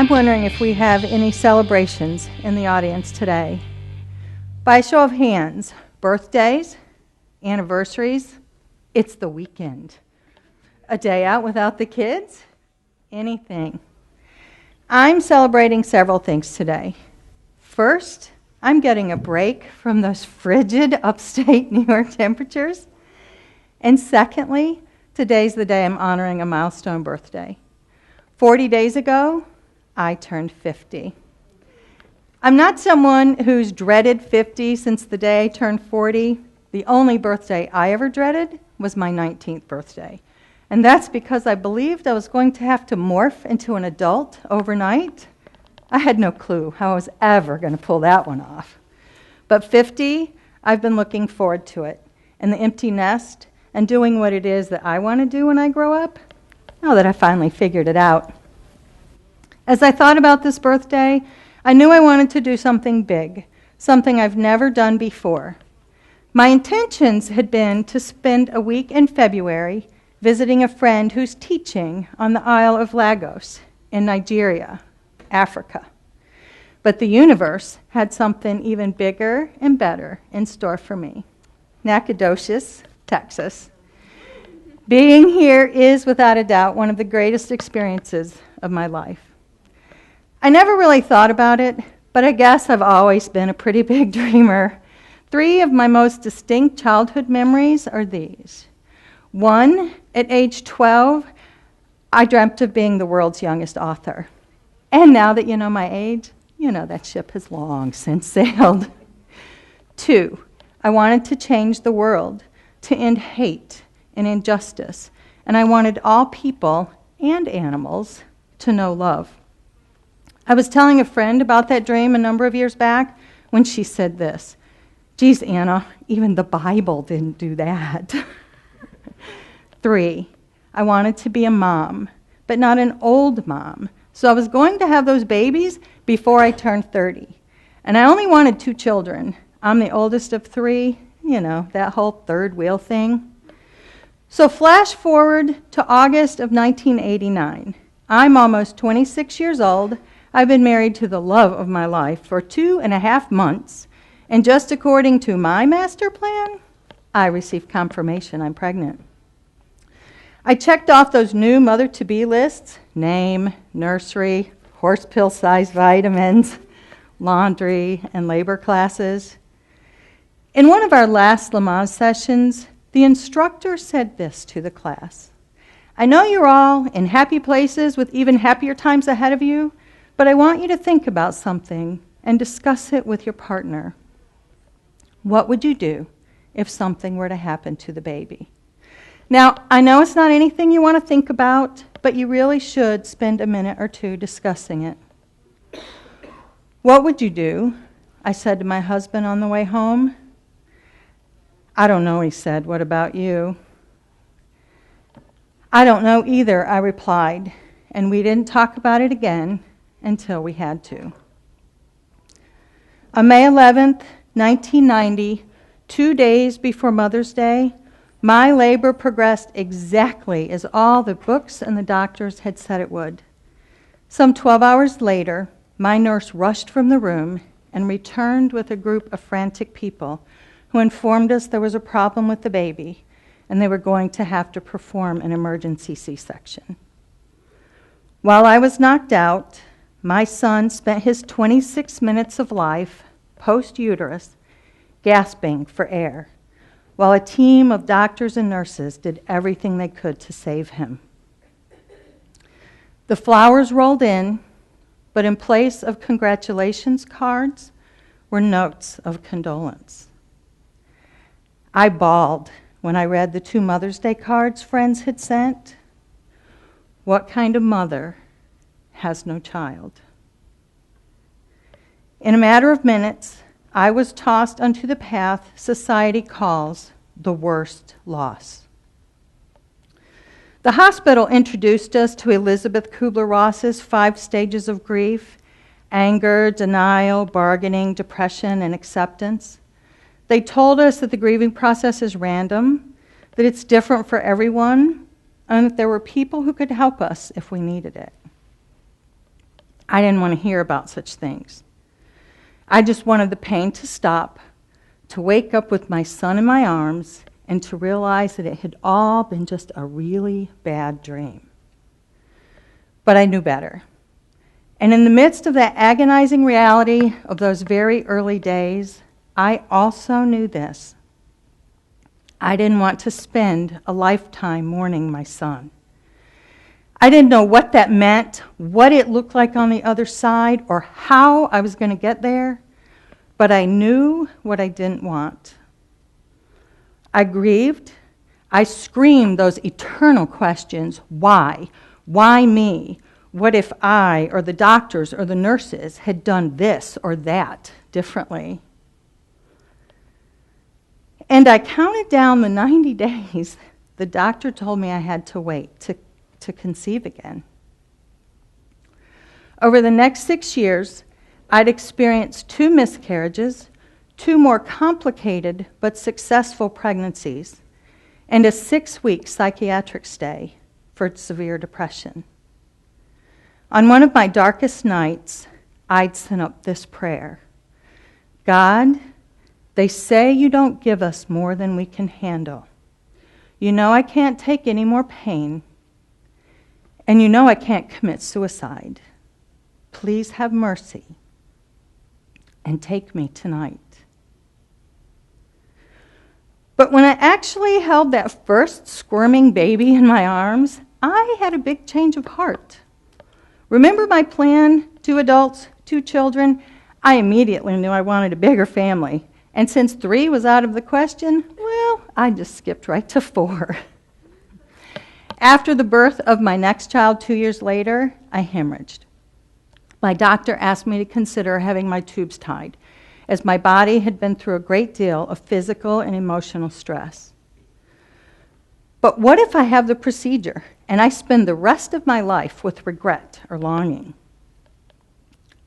I'm wondering if we have any celebrations in the audience today. By a show of hands, birthdays, anniversaries, it's the weekend. A day out without the kids, anything. I'm celebrating several things today. First, I'm getting a break from those frigid upstate New York temperatures. And secondly, today's the day I'm honoring a milestone birthday. 40 days ago, I turned 50. I'm not someone who's dreaded 50 since the day I turned 40. The only birthday I ever dreaded was my 19th birthday. And that's because I believed I was going to have to morph into an adult overnight. I had no clue how I was ever going to pull that one off. But 50, I've been looking forward to it. And the empty nest and doing what it is that I want to do when I grow up, now that I finally figured it out. As I thought about this birthday, I knew I wanted to do something big, something I've never done before. My intentions had been to spend a week in February visiting a friend who's teaching on the Isle of Lagos in Nigeria, Africa. But the universe had something even bigger and better in store for me. Nacogdoches, Texas. Being here is, without a doubt, one of the greatest experiences of my life. I never really thought about it, but I guess I've always been a pretty big dreamer. 3 of my most distinct childhood memories are these. 1, at age 12, I dreamt of being the world's youngest author. And now that you know my age, you know that ship has long since sailed. 2, I wanted to change the world, to end hate and injustice, and I wanted all people and animals to know love. I was telling a friend about that dream a number of years back when she said this, "Geez, Anna, even the Bible didn't do that." 3, I wanted to be a mom, but not an old mom. So I was going to have those babies before I turned 30. And I only wanted 2 children. I'm the oldest of 3, you know, that whole third wheel thing. So flash forward to August of 1989. I'm almost 26 years old. I've been married to the love of my life for 2.5 months. And just according to my master plan, I received confirmation I'm pregnant. I checked off those new mother-to-be lists: name, nursery, horse pill-sized vitamins, laundry, and labor classes. In one of our last Lamaze sessions, the instructor said this to the class: "I know you're all in happy places with even happier times ahead of you, but I want you to think about something and discuss it with your partner. What would you do if something were to happen to the baby?" Now, I know it's not anything you want to think about, but you really should spend a minute or 2 discussing it. "What would you do?" I said to my husband on the way home. "I don't know," he said. "What about you?" "I don't know either," I replied, and we didn't talk about it again until we had to. On May 11th, 1990, 2 days before Mother's Day, my labor progressed exactly as all the books and the doctors had said it would. Some 12 hours later, my nurse rushed from the room and returned with a group of frantic people who informed us there was a problem with the baby and they were going to have to perform an emergency C-section. While I was knocked out, my son spent his 26 minutes of life, post-uterus, gasping for air, while a team of doctors and nurses did everything they could to save him. The flowers rolled in, but in place of congratulations cards were notes of condolence. I bawled when I read the 2 Mother's Day cards friends had sent. What kind of mother has no child? In a matter of minutes, I was tossed onto the path society calls the worst loss. The hospital introduced us to Elizabeth Kubler-Ross's 5 stages of grief: anger, denial, bargaining, depression, and acceptance. They told us that the grieving process is random, that it's different for everyone, and that there were people who could help us if we needed it. I didn't want to hear about such things. I just wanted the pain to stop, to wake up with my son in my arms, and to realize that it had all been just a really bad dream. But I knew better. And in the midst of that agonizing reality of those very early days, I also knew this. I didn't want to spend a lifetime mourning my son. I didn't know what that meant, what it looked like on the other side, or how I was going to get there, but I knew what I didn't want. I grieved. I screamed those eternal questions. Why? Why me? What if I or the doctors or the nurses had done this or that differently? And I counted down the 90 days the doctor told me I had to wait to conceive again. Over the next 6 years, I'd experienced 2 miscarriages, 2 more complicated but successful pregnancies, and a 6-week psychiatric stay for severe depression. On one of my darkest nights, I'd sent up this prayer. God, they say you don't give us more than we can handle. You know I can't take any more pain, and you know I can't commit suicide. Please have mercy and take me tonight. But when I actually held that first squirming baby in my arms, I had a big change of heart. Remember my plan, 2 adults, 2 children? I immediately knew I wanted a bigger family. And since 3 was out of the question, well, I just skipped right to 4. After the birth of my next child 2 years later, I hemorrhaged. My doctor asked me to consider having my tubes tied, as my body had been through a great deal of physical and emotional stress. But what if I have the procedure and I spend the rest of my life with regret or longing?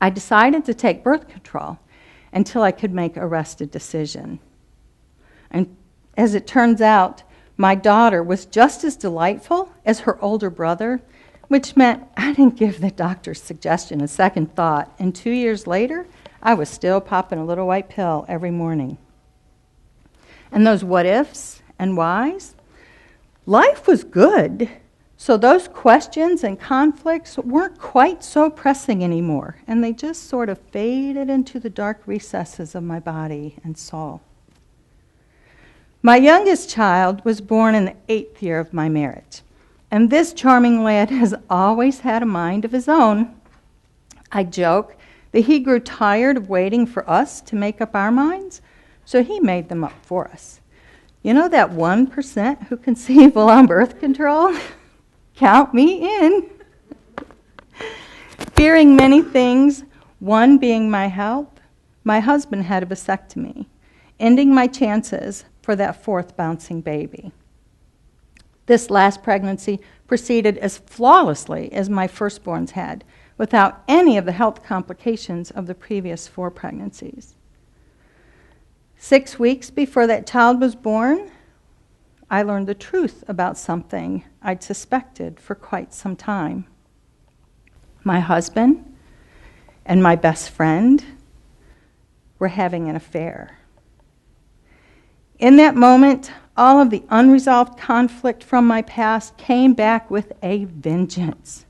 I decided to take birth control until I could make a rested decision. And as it turns out, my daughter was just as delightful as her older brother, which meant I didn't give the doctor's suggestion a second thought. And 2 years later, I was still popping a little white pill every morning. And those what ifs and whys, life was good. So those questions and conflicts weren't quite so pressing anymore, and they just sort of faded into the dark recesses of my body and soul. My youngest child was born in the 8th year of my marriage, and this charming lad has always had a mind of his own. I joke that he grew tired of waiting for us to make up our minds, so he made them up for us. You know that 1% who conceive while on birth control? Count me in. Fearing many things, one being my health, my husband had a vasectomy, ending my chances for that 4th bouncing baby. This last pregnancy proceeded as flawlessly as my firstborns had, without any of the health complications of the previous 4 pregnancies. 6 weeks before that child was born, I learned the truth about something I'd suspected for quite some time. My husband and my best friend were having an affair. In that moment, all of the unresolved conflict from my past came back with a vengeance.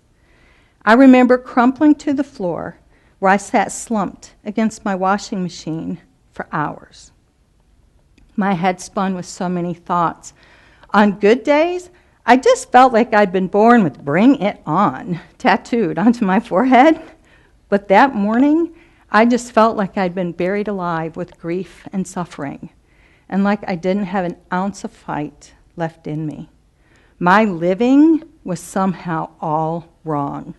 I remember crumpling to the floor where I sat slumped against my washing machine for hours. My head spun with so many thoughts. On good days, I just felt like I'd been born with "Bring It On" tattooed onto my forehead. But that morning, I just felt like I'd been buried alive with grief and suffering, and like I didn't have an ounce of fight left in me. My living was somehow all wrong.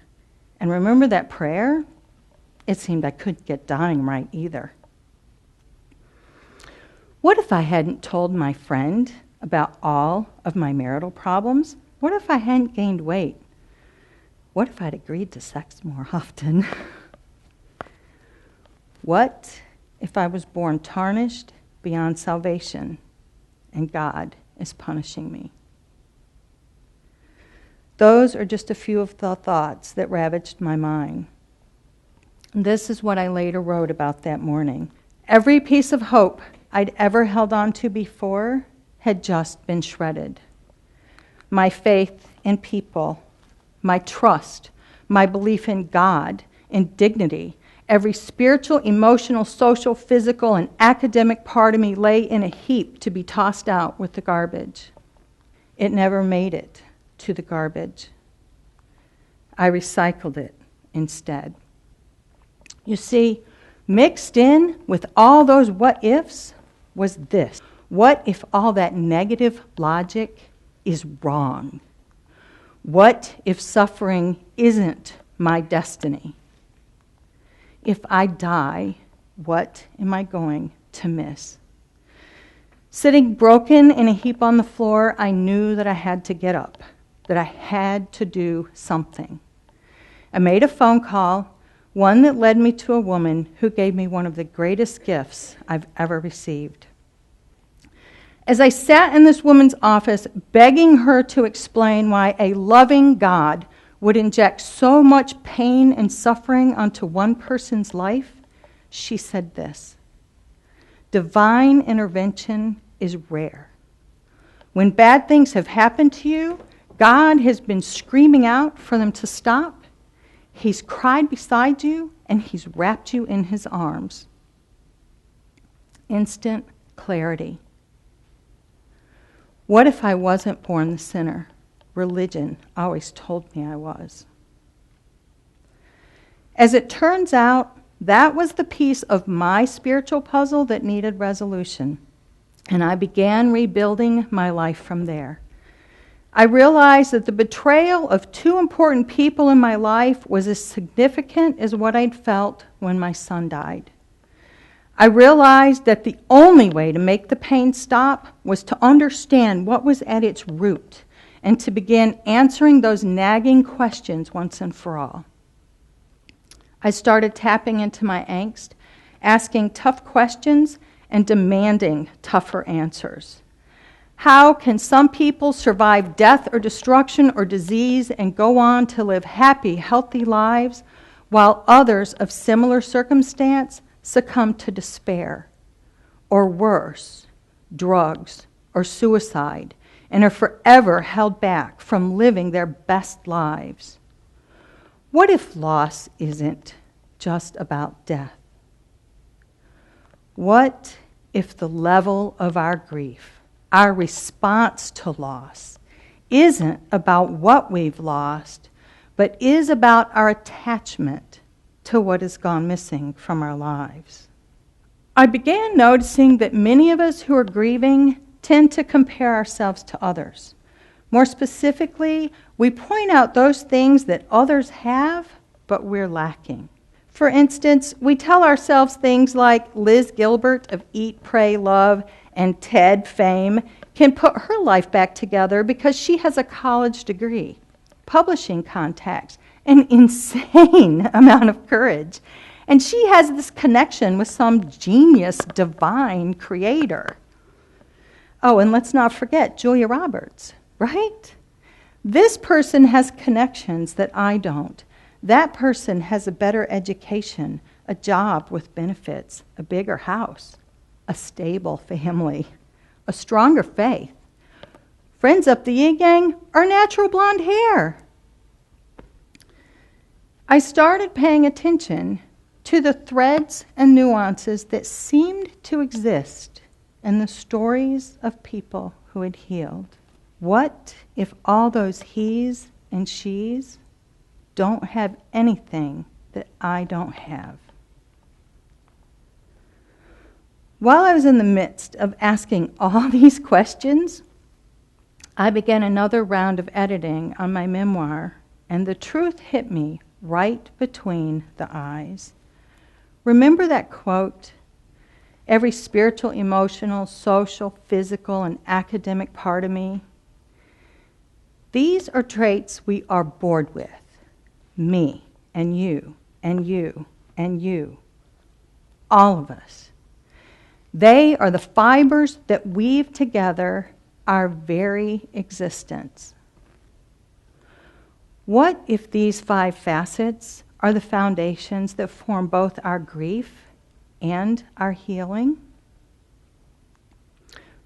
And remember that prayer? It seemed I couldn't get dying right either. What if I hadn't told my friend about all of my marital problems? What if I hadn't gained weight? What if I'd agreed to sex more often? What if I was born tarnished beyond salvation and God is punishing me? Those are just a few of the thoughts that ravaged my mind. This is what I later wrote about that morning. Every piece of hope I'd ever held on to before had just been shredded. My faith in people, my trust, my belief in God, in dignity, every spiritual, emotional, social, physical, and academic part of me lay in a heap to be tossed out with the garbage. It never made it to the garbage. I recycled it instead. You see, mixed in with all those what-ifs was this. What if all that negative logic is wrong? What if suffering isn't my destiny? If I die, what am I going to miss? Sitting broken in a heap on the floor, I knew that I had to get up, that I had to do something. I made a phone call, one that led me to a woman who gave me one of the greatest gifts I've ever received. As I sat in this woman's office, begging her to explain why a loving God would inject so much pain and suffering onto one person's life, she said this: divine intervention is rare. When bad things have happened to you, God has been screaming out for them to stop. He's cried beside you, and he's wrapped you in his arms. Instant clarity. What if I wasn't born the sinner? Religion always told me I was. As it turns out, that was the piece of my spiritual puzzle that needed resolution, and I began rebuilding my life from there. I realized that the betrayal of two important people in my life was as significant as what I'd felt when my son died. I realized that the only way to make the pain stop was to understand what was at its root and to begin answering those nagging questions once and for all. I started tapping into my angst, asking tough questions and demanding tougher answers. How can some people survive death or destruction or disease and go on to live happy, healthy lives, while others of similar circumstance succumb to despair, or worse, drugs or suicide, and are forever held back from living their best lives? What if loss isn't just about death? What if the level of our grief, our response to loss, isn't about what we've lost, but is about our attachment to what has gone missing from our lives? I began noticing that many of us who are grieving tend to compare ourselves to others. More specifically, we point out those things that others have, but we're lacking. For instance, we tell ourselves things like Liz Gilbert of Eat, Pray, Love, and TED fame can put her life back together because she has a college degree, publishing contacts, an insane amount of courage, and she has this connection with some genius, divine creator. Oh, and let's not forget Julia Roberts, right? This person has connections that I don't. That person has a better education, a job with benefits, a bigger house, a stable family, a stronger faith. Friends up the yin yang are natural blonde hair. I started paying attention to the threads and nuances that seemed to exist in the stories of people who had healed. What if all those he's and she's don't have anything that I don't have? While I was in the midst of asking all these questions, I began another round of editing on my memoir, and the truth hit me right between the eyes. Remember that quote? Every spiritual, emotional, social, physical, and academic part of me. These are traits we are born with. Me, and you, and you, and you. All of us. They are the fibers that weave together our very existence. What if these 5 facets are the foundations that form both our grief and our healing?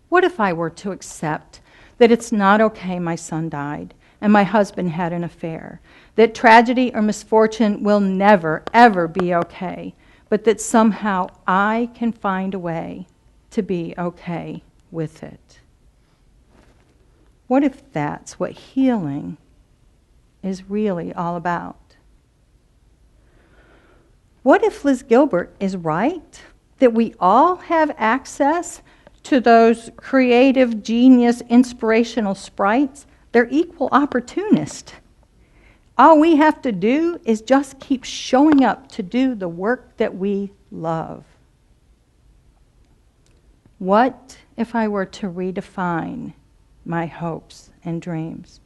What if I were to accept that it's not okay my son died and my husband had an affair, that tragedy or misfortune will never, ever be okay, but that somehow I can find a way to be okay with it? What if that's what healing is really all about? What if Liz Gilbert is right, that we all have access to those creative, genius, inspirational sprites? They're equal opportunists. All we have to do is just keep showing up to do the work that we love. What if I were to redefine my hopes and dreams?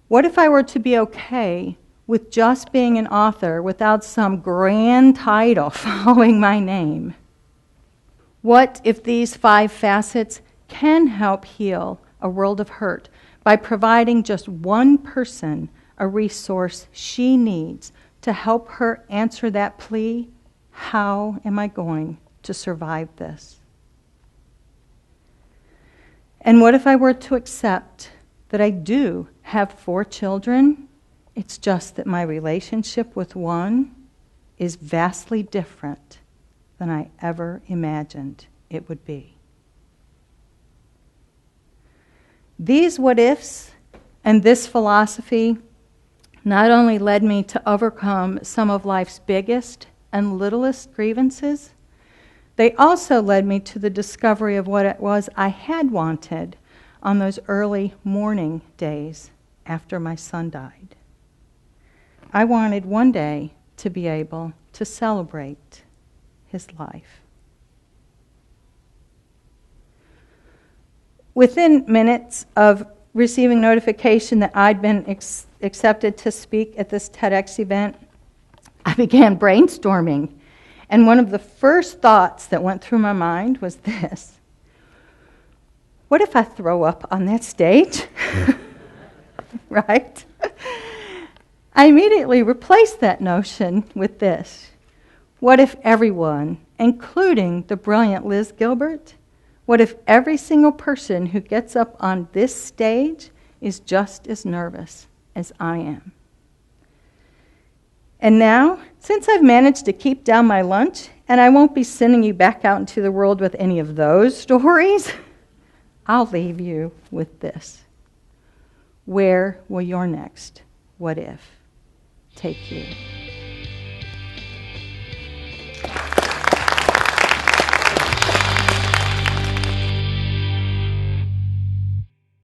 What if I were to be okay with just being an author without some grand title following my name? What if these 5 facets can help heal a world of hurt by providing just one person a resource she needs to help her answer that plea, how am I going to survive this? And what if I were to accept that I do have 4 children? It's just that my relationship with one is vastly different than I ever imagined it would be. These what-ifs and this philosophy not only led me to overcome some of life's biggest and littlest grievances, they also led me to the discovery of what it was I had wanted on those early morning days after my son died. I wanted one day to be able to celebrate his life. Within minutes of receiving notification that I'd been accepted to speak at this TEDx event, I began brainstorming. And one of the first thoughts that went through my mind was this: what if I throw up on that stage? Right? I immediately replaced that notion with this: what if everyone, including the brilliant Liz Gilbert, what if every single person who gets up on this stage is just as nervous as I am? And now, since I've managed to keep down my lunch, and I won't be sending you back out into the world with any of those stories, I'll leave you with this: where will your next what if take you?